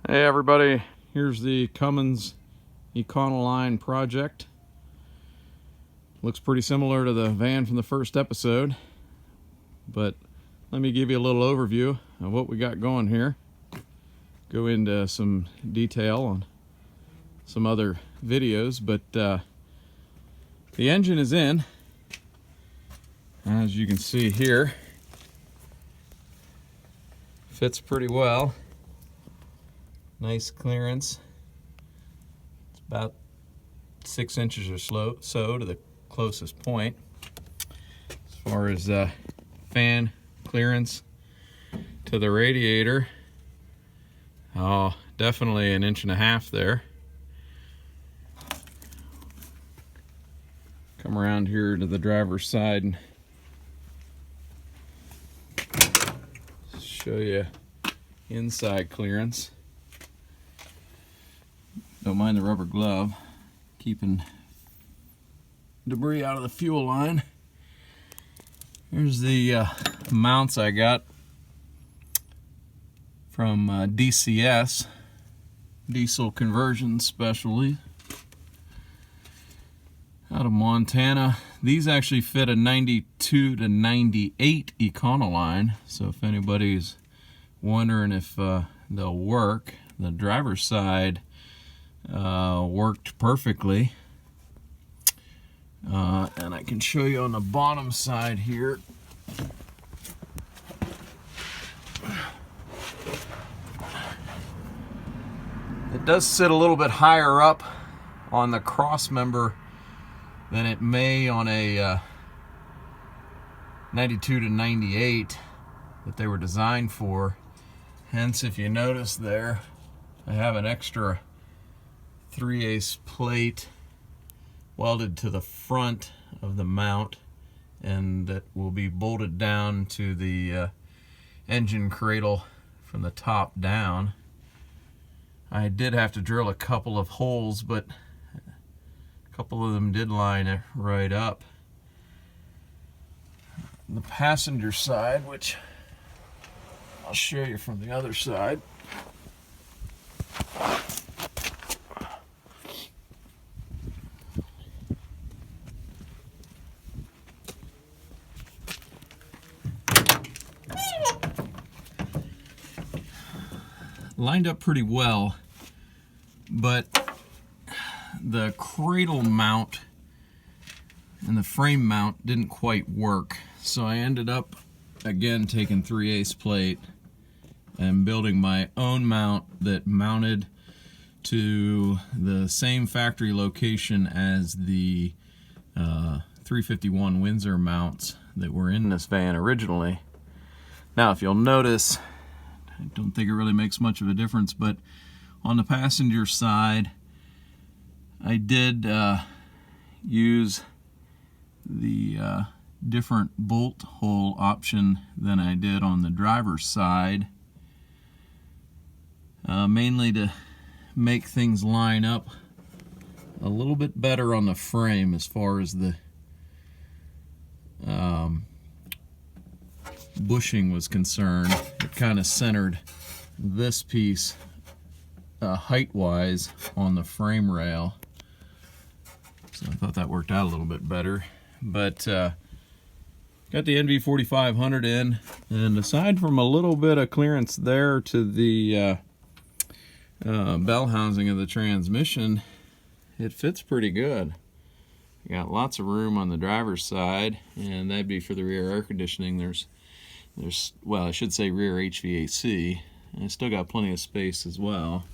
Hey everybody, here's the Cummins Econoline project. Looks pretty similar to the van from the first episode, but let me give you a little overview of what we got going here. Go into some detail on some other videos, but the engine is in, as you can see here. Fits pretty well. Nice clearance. It's about 6 inches or so to the closest point. As far as fan clearance to the radiator, definitely 1.5 inches there. Come around here to the driver's side and show you inside clearance. Don't mind the rubber glove, keeping debris out of the fuel line. Here's the mounts I got from DCS, Diesel Conversion Specialty, out of Montana. These actually fit a 92 to 98 Econoline, so if anybody's wondering if they'll work, the driver's side worked perfectly, and I can show you on the bottom side here. It does sit a little bit higher up on the cross member than it may on a 92 to 98 that they were designed for. Hence, if you notice there, I have an extra 3/8 plate welded to the front of the mount, and that will be bolted down to the engine cradle from the top down. I did have to drill a couple of holes, but a couple of them did line it right up. The passenger side, which I'll show you from the other side, lined up pretty well, but the cradle mount and the frame mount didn't quite work, so I ended up again taking 3/8 plate and building my own mount that mounted to the same factory location as the 351 Windsor mounts that were in this van originally. Now, if you'll notice, I don't think it really makes much of a difference, but on the passenger side, I did use the different bolt hole option than I did on the driver's side, mainly to make things line up a little bit better on the frame as far as the bushing was concerned. It kind of centered this piece height-wise on the frame rail, so I thought that worked out a little bit better. But got the NV4500 in, and aside from a little bit of clearance there to the bell housing of the transmission, it fits pretty good. You got lots of room on the driver's side, and that'd be for the rear air conditioning. There's well, I should say rear HVAC, and I still got plenty of space as well.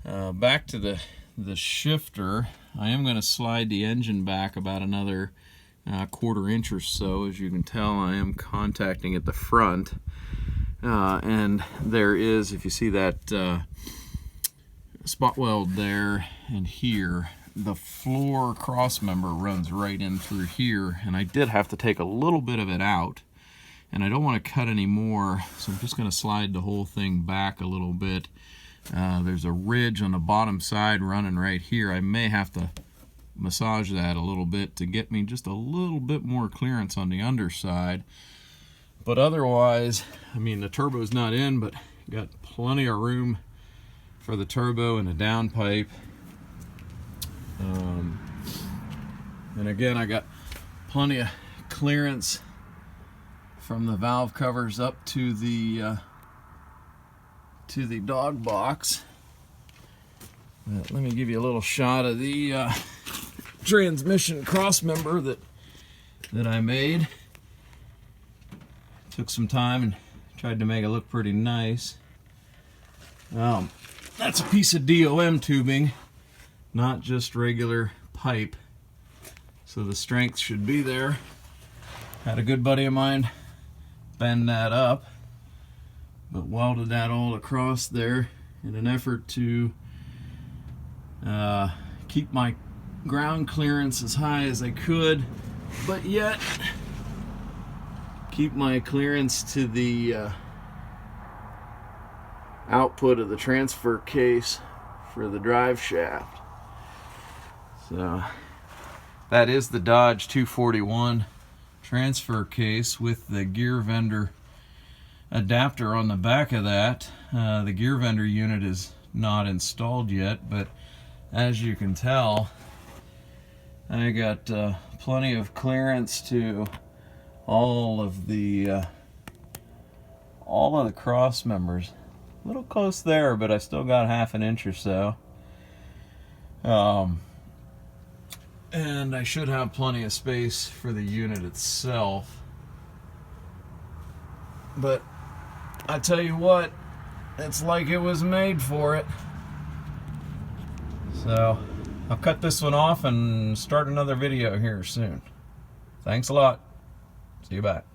Back to the shifter, I am going to slide the engine back about another 1/4 inch or so. As you can tell, I am contacting at the front, and there is, if you see that spot weld there and here, the floor cross member runs right in through here, and I did have to take a little bit of it out, and I don't want to cut any more, so I'm just going to slide the whole thing back a little bit. There's a ridge on the bottom side running right here. I may have to massage that a little bit to get me just a little bit more clearance on the underside. But otherwise, I mean, the turbo's not in, but Got plenty of room for the turbo and a downpipe. And again, I got plenty of clearance from the valve covers up to the dog box. Let me give you a little shot of the transmission cross member that I made. Took some time and tried to make it look pretty nice. That's a piece of DOM tubing, not just regular pipe, so the strength should be there. Had a good buddy of mine bend that up, but welded that all across there in an effort to keep my ground clearance as high as I could, but yet keep my clearance to the output of the transfer case for the drive shaft. So that is the Dodge 241 transfer case with the Gear Vendor adapter on the back of that. The Gear Vendor unit is not installed yet, but as you can tell, I got plenty of clearance to all of the cross members. A little close there, but I still got half an inch or so. And I should have plenty of space for the unit itself. But I tell you what, it's like it was made for it. So I'll cut this one off and start another video here soon. Thanks a lot. See you back.